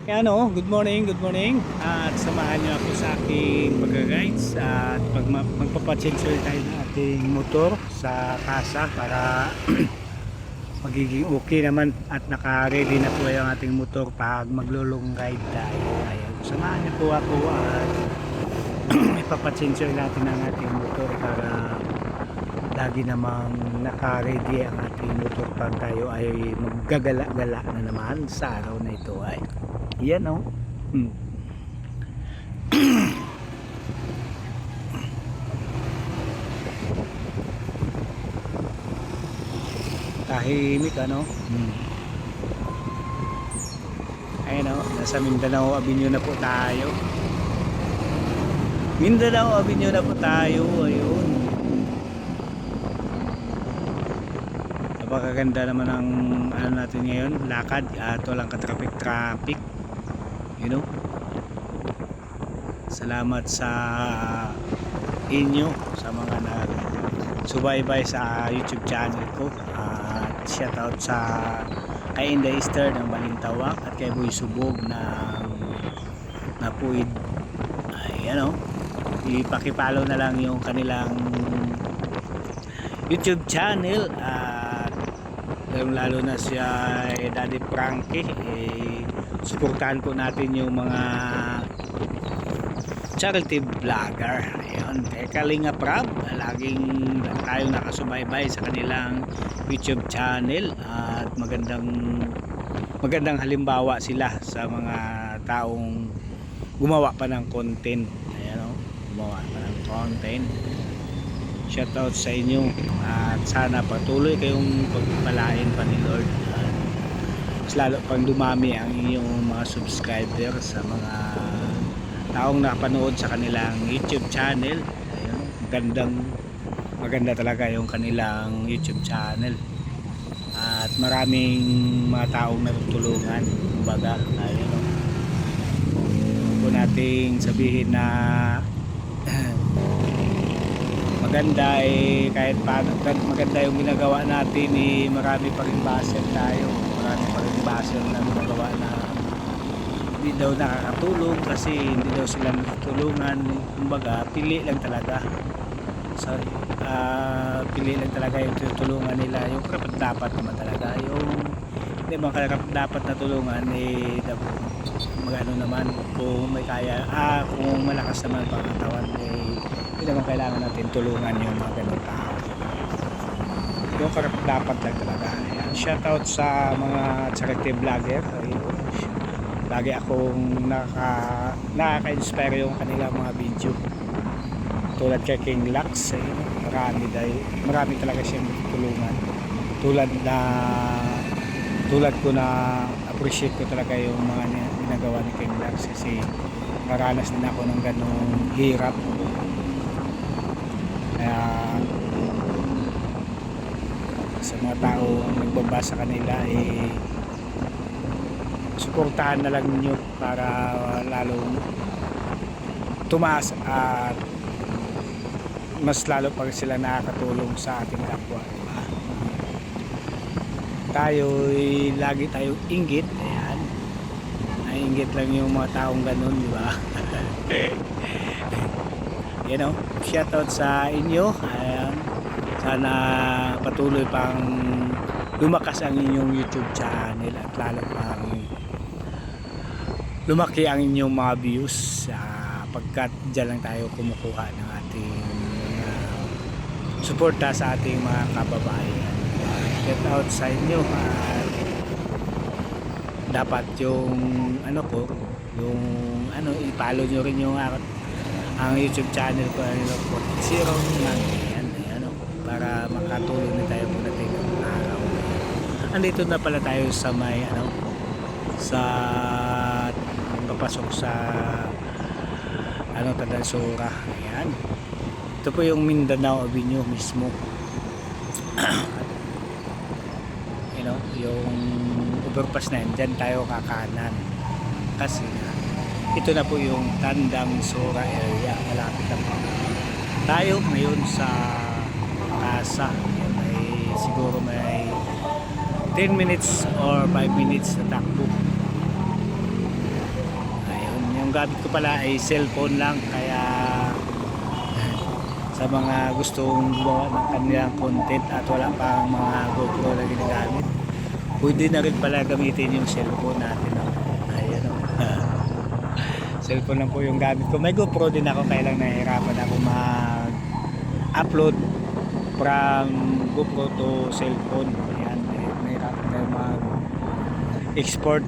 Ano, good morning, good morning. At samahan niyo ako sa aking pag-rides at magpapachensual tayo ng ating motor sa kasa para magiging okay naman at naka-ready na po yung ating motor pag maglo-long ride tayo. Ayan, samahan niyo po ako at ipapachensual natin ang ating motor para lagi namang naka-ready ang ating motor pag tayo ay maggagala-gala na naman sa araw na ito ay. Yan o. Tahimik ano. Ayun o, nasa Mindanao Avenue na po tayo. Mindanao Avenue na po tayo. Ayun. Napakaganda naman ang ano natin ngayon, lakad at walang ka-traffic. You know, salamat sa inyo sa mga nag-subaybay sa YouTube channel ko at shoutout sa kay Inday Easter ng Balintawak at kay Boy Subog ng Napuid. Ay ano, ipakipollow na lang yung kanilang YouTube channel at lalo na siya Daddy Frankie suportahan po natin yung mga charity vlogger. Ayun, Kalinga Prab, laging tayong nakasubaybay sa kanilang YouTube channel at magandang halimbawa sila sa mga taong gumawa pa ng content. Ayan, gumawa pa ng content. Shoutout sa inyo at sana patuloy kayong pagpalain pa ni Lord. Lalo pang dumami ang inyong mga subscriber sa mga taong nakapanood sa kanilang YouTube channel. Ayun, maganda talaga yung kanilang YouTube channel at maraming mga taong natutulungan. Kumbaga, ayun, po nating sabihin na maganda kahit paano maganda yung ginagawa natin marami pa rin basel tayo. Marami pa rin basel na ginagawa na hindi daw nakakatulong kasi hindi daw sila natutulungan. Kumbaga pili lang talaga, pili lang talaga yung tutulungan nila, yung karapat dapat naman talaga, yung hindi bang karapat dapat na tulungan magano naman kung may kaya, kung malakas naman pangatawan hindi naman kailangan natin tulungan yung mga ganun tao, yung karapat dapat lang talaga. Shoutout sa mga charity vlogger. Lagi akong nakaka-inspire yung kanilang mga video tulad kay King Lux. Marami talaga siyang tulungan, tulad ko na appreciate ko talaga yung mga ginagawa ni King Lux kasi naranas din ako ng ganong hirap. Kaya sa mga taong nagbabasa kanila suportahan na lang ninyo para lalong tumaas at mas lalo pag sila nakakatulong sa ating kapwa, diba? Lagi tayong inggit. Ayan, nainggit lang yung mga taong ganun, diba? You know, shoutout sa inyo. Ayan, sana patuloy pang lumakas ang inyong YouTube channel at lalo pang lumaki ang inyong mga views pagkat dyan lang tayo kumukuha ng ating suporta sa ating mga kababayan. Shout out sa inyo at dapat yung i-follow nyo rin yung ang YouTube channel ko, Zero lang yan, para makatulong na tayo pagdating ng araw. Andito na pala tayo sa may sa papasok sa Tadansura. Ayan, ito po yung Mindanao Avenue mismo. Yung overpass na yan, dyan tayo kakanan kasi ito na po yung Tandang Sura area, malapit na po. tayo ngayon sa Casa. Ayan, siguro may 10 minutes or 5 minutes na takbo. Ayun, yung gamit ko pala ay cellphone lang, kaya sa mga gustong gumawa ng kanilang content at wala pang mga GoPro na ginagamit, pwede na rin pala gamitin yung cellphone natin. Ayan, cellphone lang po yung gamit ko. May GoPro din ako, kaya lang nahihirapan ako mag-upload from GoPro to cellphone. Ayan, nahihirapan tayo mag-export,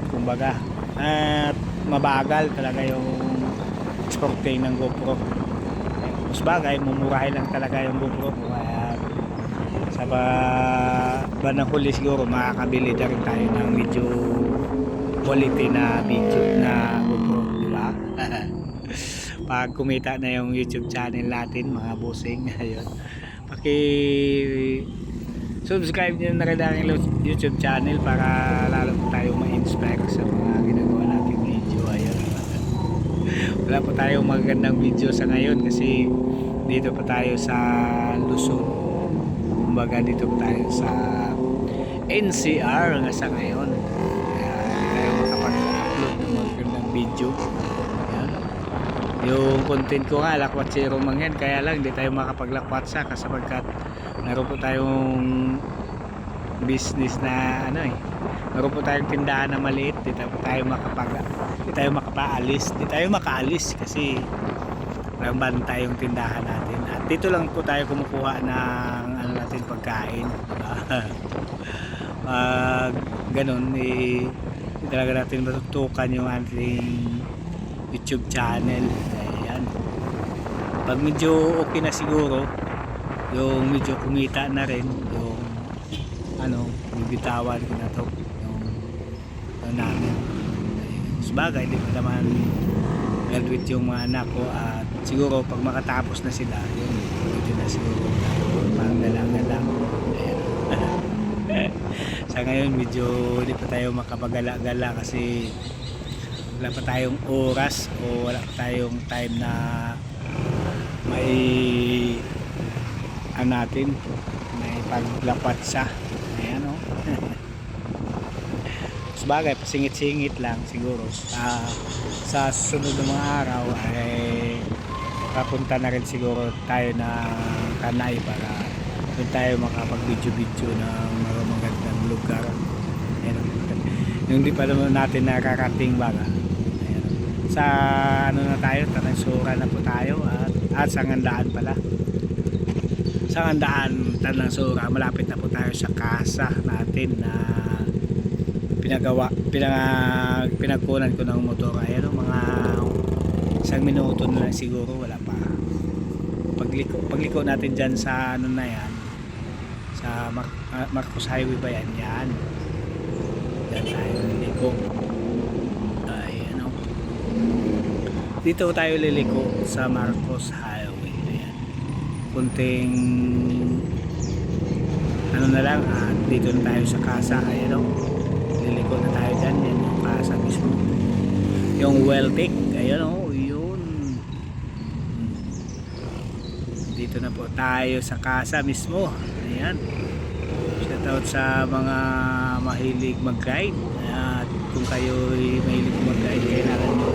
kumbaga, at mabagal talaga yung exporting ng GoPro. Mas bagay, mumurahin lang talaga yung GoPro, kaya sa bandang huli siguro makakabili na rin tayo ng medyo quality na video na GoPro, di ba? Pag kumita na yung YouTube channel natin, mga bossing, ayun, subscribe nyo na rin ang YouTube channel para lalo tayo ma-inspire sa mga ginagawa natin video. Ayun, wala po tayong magandang video sa ngayon kasi dito pa tayo sa Luzon, kumbaga dito pa tayo sa NCR nga sa ngayon, kaya hindi tayo makapag-upload ng magandang video. Ayan. Yung content ko nga lakwat zero man yan, kaya lang hindi tayo makapaglakwat sa sapagkat meron po tayong business na meron po tayong tindahan na maliit, di tayo makaalis kasi parang bantay yung tindahan natin, at dito lang po tayo kumukuha ng natin pagkain, ganun talaga natin matutukan yung ating YouTube channel. Ayan, pag medyo okay na siguro, yung medyo kumita na rin, yung bibitawan ko na to yung namin. Sabagay, di pa naman graduate yung mga anak ko, at siguro pag makatapos na sila, yun, medyo na siguro panggalang-galang. Sa ngayon medyo hindi pa tayo makapagala-gala kasi wala pa tayong oras o wala pa tayong time na may may paglapat sa bagay, pasingit-singit lang siguro. Sa susunod ng mga araw ay papunta na rin siguro tayo ng Kanay para doon tayo makapag-video ng mga magandang lugar. Ayan, yung di pa naman natin nakarating baga. Ayan, sa na tayo, Tanansura na po tayo, at Sangandaan pala. Sangandaan, Tanansura, malapit na po tayo sa Casa natin na pinagkunan ko ng motor. Ayan, mga 1 minuto na lang siguro, wala pa. Pagliko natin dyan sa sa Marcos Highway ba yan? Yan tayo liliko. Ayan, dito tayo liliko sa Marcos Highway. Ayan, kunting na lang, at dito na tayo sa Casa. Ayan, liliko na tayo dyan. Yan yung Casa mismo, yung Weltic. Ayan, yun, dito na po tayo sa Casa mismo. Ayan, shout out sa mga mahilig mag-ride, at kung kayo mahilig mag-ride, kailangan mo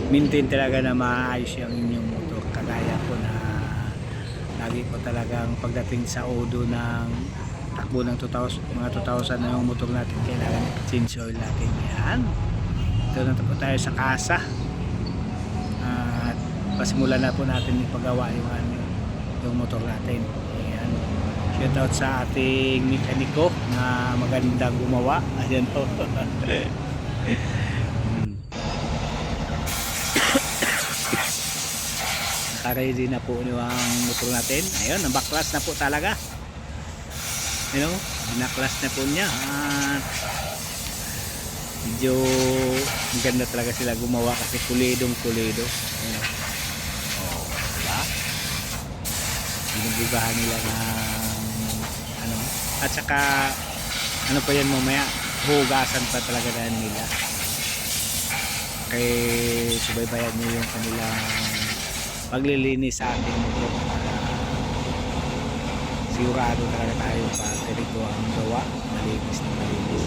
maintain talaga na maayos yung inyong motor. Kagaya ko na lagi ko talagang pagdating sa Odo ng takbo ng 2000, mga 2000 na yung motor natin, kailangan change oil natin. Yan, ito na po tayo sa Casa, at pasimulan na po natin ipagawa yung motor natin. Ayan, shout out sa ating mekaniko na magandang gumawa. Ayan po. Naka-ready na po yung motor natin. Ayun, nabaklas na po talaga. Binaklas na po niya, at medyo maganda talaga sila gumawa kasi kulidong. Diba? Binubugahan nila ng at saka pa yan, mamaya hugasan pa talaga nila. kay subaybayan nyo yung kanilang paglilinis sa ating motor. Sigurado talaga tayo pag ganito ang gawa, malinis na malinis.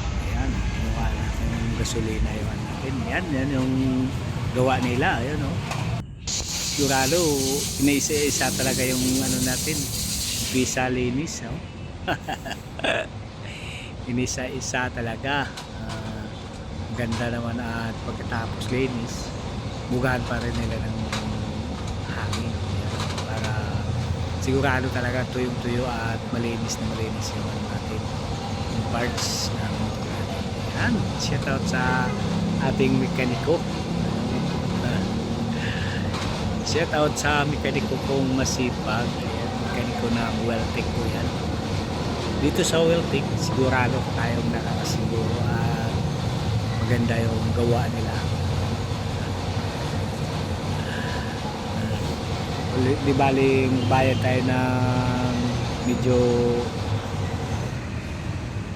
Ayan, kinuha natin yung gasolina yung natin. Yan yung gawa nila. Ayan, oh. Sigurado, inaisa-isa talaga yung ano natin, visa linis. Oh. Inisa-isa talaga. Ganda naman at pagkatapos linis, bugahan pa rin nila ng hangin. Ayan, para sigurado talaga tuyong-tuyo at malinis na malinis yung ano natin, yung parts ng motor natin. Ayan, shout out sa ating mekaniko. Shout out sa mekaniko kong masipag. Ayan, mekaniko na Weltec po yan. Dito sa Weltec, sigurado tayong nakakasiguro at maganda yung gawa nila. Di baling bayad tayo ng medyo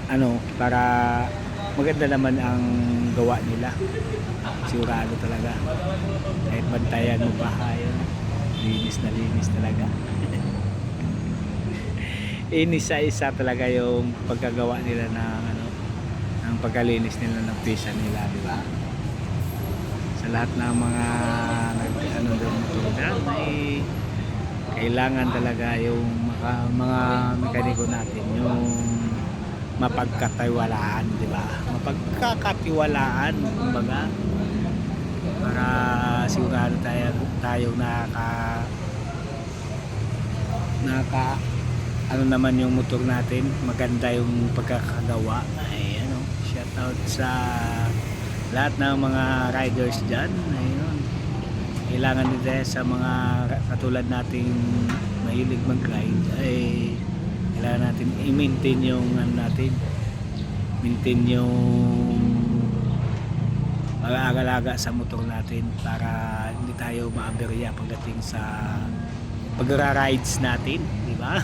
ano, para maganda naman ang gawa nila. Sigurado talaga. Kahit bantayan mo pa, ayun, linis na linis talaga. Inisa-isa talaga yung pagkagawa nila ng ano, ng pagkalinis nila ng pisa nila, di ba? Sa lahat ng mga ano doon tulad ay kailangan talaga yung mga mekaniko natin yung mapagkatiwalaan, di ba? Mapagkakatiwalaan, kumbaga, para sigurado tayo naka ano naman yung motor natin, maganda yung pagkakagawa. Ay, ano, shout out sa lahat ng mga riders dyan. Ayun, kailangan nila sa mga katulad nating mahilig mag-ride, ay kailangan natin i-maintain yung ano natin, maintain yung pag-aagalaga sa motor natin para hindi tayo maaberya pagdating sa pag-rides natin, di ba?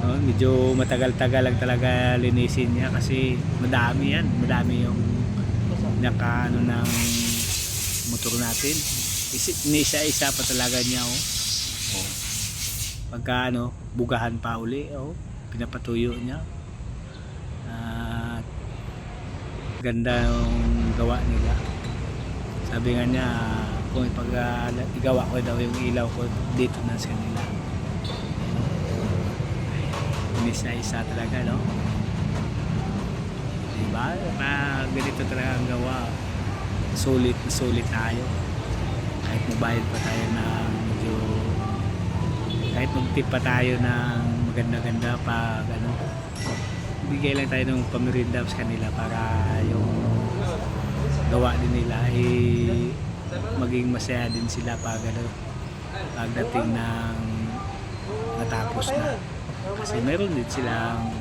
No, medyo matagal-tagal lang talaga linisin niya kasi madami yan, madami yung naka ano ng motor natin. Isa-isa pa talaga niya, oh. Oh. Pagka ano, bugahan pa uli, oh, pinapatuyo niya. At ganda yung gawa nila. Sabi nga niya, kung igawa ko daw yung ilaw ko dito na sa kanila. Isa-isa talaga, no? Diba? Ganito talaga ang gawa. Sulit tayo. Kahit mabayad pa tayo na medyo, kahit magtip pa tayo ng maganda-ganda pa, ano, bigay lang tayo ng pamirinda sa kanila para yung gawa din nila ay maging masaya din sila pag ano, pagdating ng natapos na. Kasi meron din silang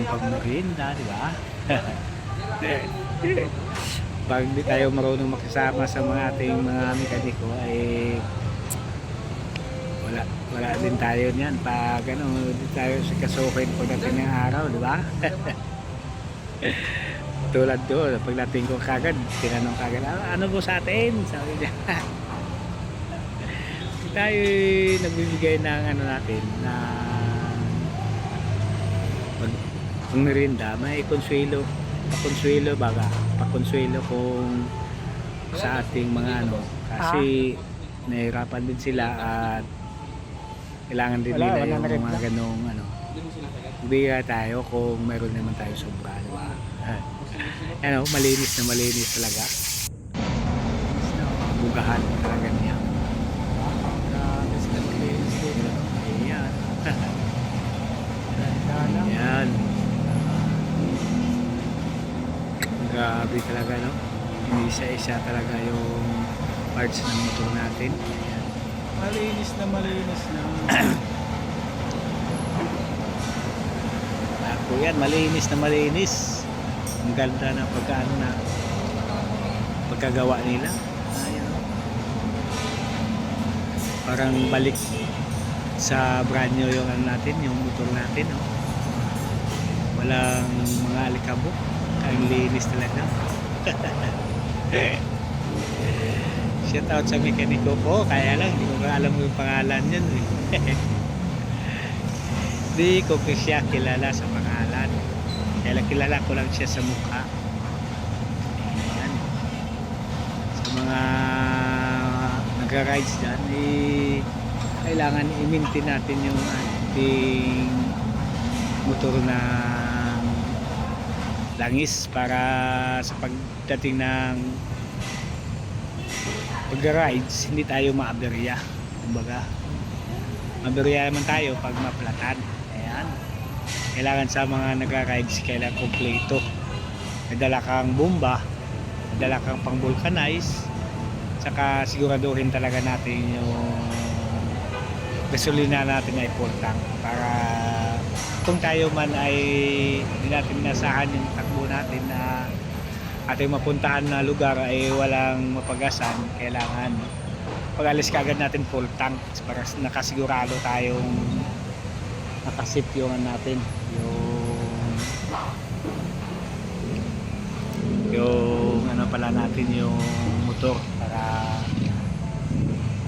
pagmerienda, di ba? Pag di tayo marunong makisama sa mga ating mga mekaniko ay wala din tayo niyan pag ano, di tayo sa kasukin pagdating ng araw, di ba? Tulad doon, pagdating ko kagad, tinanong kagad, ano po sa atin? Sabi niya. Tayo nagbibigay ng ano natin na pag merienda, may konsuelo, pakonsuelo kung sa ating mga ano, kasi nahirapan din sila at kailangan din nila yung mga ganong ano, bigay tayo kung mayroon naman tayo sobra, diba? Ano, malinis na malinis talaga, bugahan talaga niya. Ayan. Grabe talaga, no? Isa-isa talaga yung parts ng motor natin. Ayan. Malinis na. Ako yan, malinis na malinis. Ang ganda na pagkaano na pagkagawa nila. Ayan. Parang balik sa brand new yung ano natin, yung motor natin, oh. Walang mga alikabok, ang linis talaga. Shout out sa mekaniko ko, kaya lang hindi ko alam yung pangalan niyan, eh. Hindi ko siya kilala sa pangalan, kaya lang kilala ko lang siya sa mukha. Ayan. Sa mga nagra-rides dyan, kailangan i-maintain natin yung ating motor na langis para sa pagdating ng pag-rides hindi tayo maaberya. Kumbaga maaberya naman tayo pag maplatan. Ayan, kailangan sa mga nagra-rides kailangan kompleto, may dala kang bomba, may dala kang pang vulcanize, saka siguraduhin talaga natin yung gasolina natin ay full tank para kung tayo man ay hindi natin nasahan yung takbo natin na ating mapuntahan na lugar ay walang mapagasan, kailangan pag-alis kagad natin full tank para nakasigurado tayong nakasip yung natin yung ano pala natin yung motor para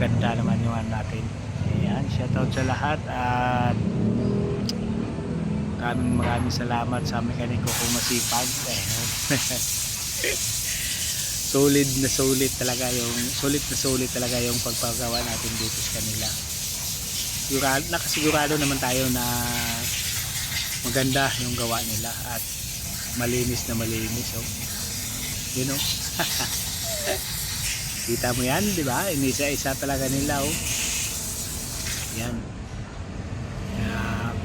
ganda naman yung ano natin. Ayan, shoutout sa lahat at maraming salamat sa mekaniko kong masipag. Sulit talaga yung pagpagawa natin dito sa kanila. Nakasigurado naman tayo na maganda yung gawa nila at malinis na malinis, oh. You know? Kita mo yan, di ba? Inisa-isa talaga nila, oh. Yan.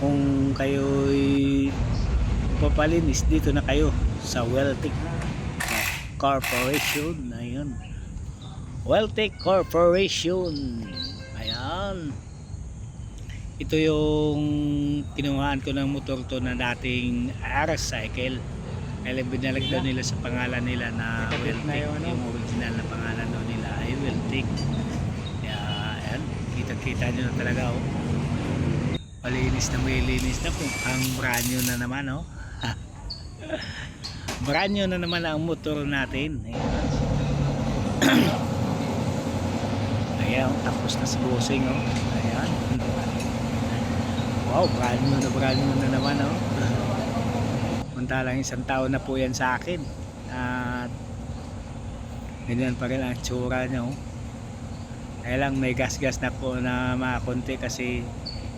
Kung kayo'y papalinis, dito na kayo sa Weltec Corporation. Ayun, Weltec Corporation. Ayan, ito yung kinuhaan ko ng motor to na dating R-Cycle, kaya binalagdaw nila sa pangalan nila na Weltec. Yung original na pangalan daw nila ay Weltec. Kaya ayan, kita nyo na talaga, oh. Malinis na po ang brand new na naman, oh. Brand new na naman ang motor natin. Ayan, tapos na si bossing, oh. Ayan, wow, brand new na naman, oh. Mantalang 1 taon na po yan sa akin at ganyan pa rin ang tsura niya, oh. Kaya lang may gas na po na mga konti kasi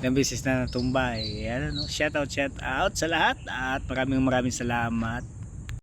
ilang beses na natumba, eh. Ayan, no? Shout out sa lahat at maraming salamat.